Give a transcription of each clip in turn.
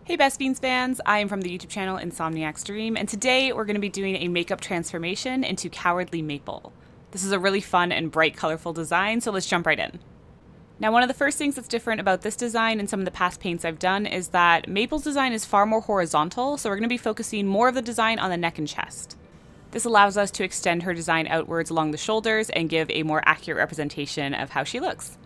Hey Best Fiends fans, I am from the YouTube channel Insomniac's Dream, and today we're going to be doing a makeup transformation into Cowardly Maple. This is a really fun and bright, colorful design, so let's jump right in. Now, one of the first things that's different about this design and some of the past paints I've done is that Maple's design is far more horizontal, so we're going to be focusing more of the design on the neck and chest. This allows us to extend her design outwards along the shoulders and give a more accurate representation of how she looks.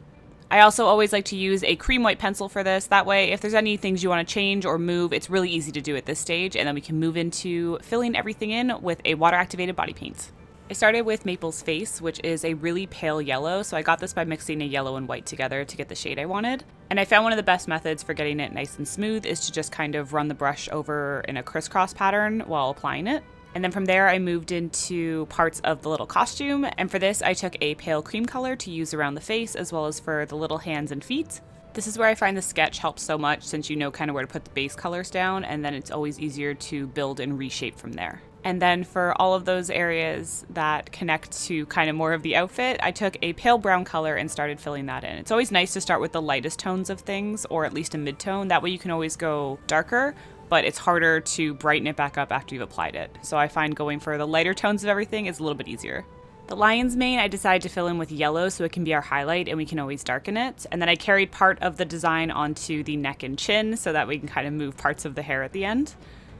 I also always like to use a cream white pencil for this. That way, if there's any things you want to change or move, it's really easy to do at this stage, and then we can move into filling everything in with a water-activated body paint. I started with Maple's face, which is a really pale yellow, so I got this by mixing a yellow and white together to get the shade I wanted. And I found one of the best methods for getting it nice and smooth is to just kind of run the brush over in a crisscross pattern while applying it. And then from there, I moved into parts of the little costume, and for this, I took a pale cream color to use around the face, as well as for the little hands and feet. This is where I find the sketch helps so much, since you know kind of where to put the base colors down, and then it's always easier to build and reshape from there. And then for all of those areas that connect to kind of more of the outfit, I took a pale brown color and started filling that in. It's always nice to start with the lightest tones of things, or at least a mid-tone. That way you can always go darker, but it's harder to brighten it back up after you've applied it. So I find going for the lighter tones of everything is a little bit easier. The lion's mane I decided to fill in with yellow so it can be our highlight and we can always darken it. And then I carried part of the design onto the neck and chin so that we can kind of move parts of the hair at the end.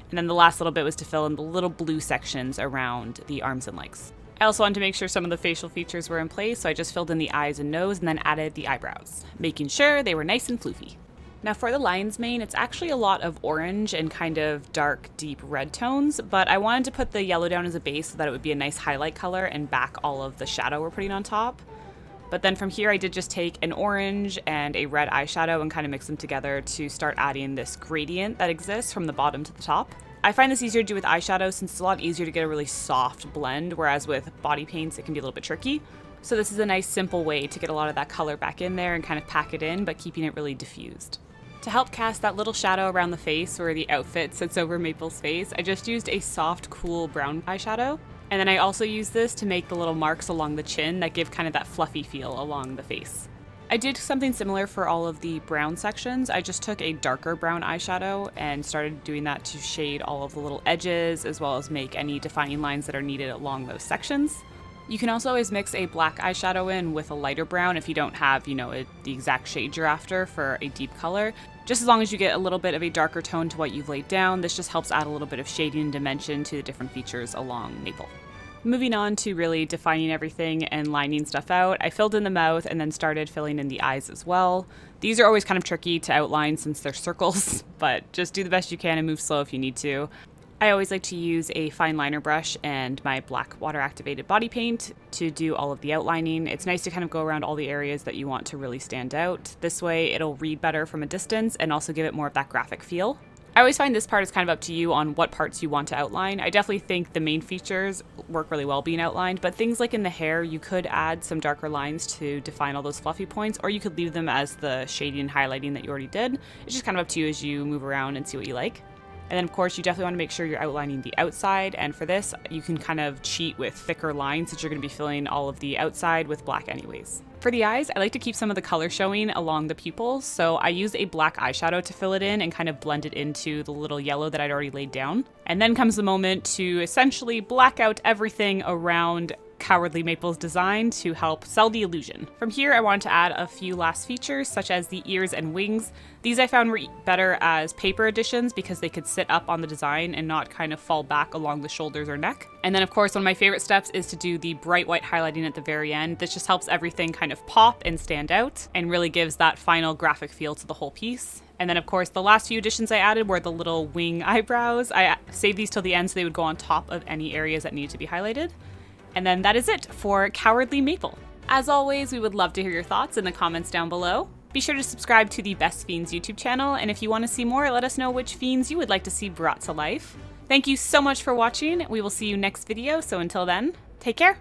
And then the last little bit was to fill in the little blue sections around the arms and legs. I also wanted to make sure some of the facial features were in place, so I just filled in the eyes and nose and then added the eyebrows, making sure they were nice and floofy. Now for the lion's mane, it's actually a lot of orange and kind of dark, deep red tones, but I wanted to put the yellow down as a base so that it would be a nice highlight color and back all of the shadow we're putting on top. But then from here, I did just take an orange and a red eyeshadow and kind of mix them together to start adding this gradient that exists from the bottom to the top. I find this easier to do with eyeshadow since it's a lot easier to get a really soft blend, whereas with body paints, it can be a little bit tricky. So this is a nice simple way to get a lot of that color back in there and kind of pack it in, but keeping it really diffused. To help cast that little shadow around the face where the outfit sits over Maple's face, I just used a soft, cool brown eyeshadow. And then I also used this to make the little marks along the chin that give kind of that fluffy feel along the face. I did something similar for all of the brown sections. I just took a darker brown eyeshadow and started doing that to shade all of the little edges as well as make any defining lines that are needed along those sections. You can also always mix a black eyeshadow in with a lighter brown if you don't have, the exact shade you're after for a deep color. Just as long as you get a little bit of a darker tone to what you've laid down, this just helps add a little bit of shading and dimension to the different features along Maple. Moving on to really defining everything and lining stuff out, I filled in the mouth and then started filling in the eyes as well. These are always kind of tricky to outline since they're circles, but just do the best you can and move slow if you need to. I always like to use a fine liner brush and my black water-activated body paint to do all of the outlining. It's nice to kind of go around all the areas that you want to really stand out. This way it'll read better from a distance and also give it more of that graphic feel. I always find this part is kind of up to you on what parts you want to outline. I definitely think the main features work really well being outlined, but things like in the hair, you could add some darker lines to define all those fluffy points, or you could leave them as the shading and highlighting that you already did. It's just kind of up to you as you move around and see what you like. And then of course you definitely want to make sure you're outlining the outside, and for this you can kind of cheat with thicker lines since you're going to be filling all of the outside with black anyways. For the eyes, I like to keep some of the color showing along the pupils, so I used a black eyeshadow to fill it in and kind of blend it into the little yellow that I'd already laid down. And then comes the moment to essentially black out everything around Cowardly Maple's design to help sell the illusion. From here, I wanted to add a few last features, such as the ears and wings. These I found were better as paper additions because they could sit up on the design and not kind of fall back along the shoulders or neck. And then of course, one of my favorite steps is to do the bright white highlighting at the very end. This just helps everything kind of pop and stand out and really gives that final graphic feel to the whole piece. And then of course, the last few additions I added were the little wing eyebrows. I saved these till the end so they would go on top of any areas that needed to be highlighted. And then that is it for Cowardly Maple. As always, we would love to hear your thoughts in the comments down below. Be sure to subscribe to the Best Fiends YouTube channel, and if you want to see more, let us know which fiends you would like to see brought to life. Thank you so much for watching. We will see you next video, so until then, take care.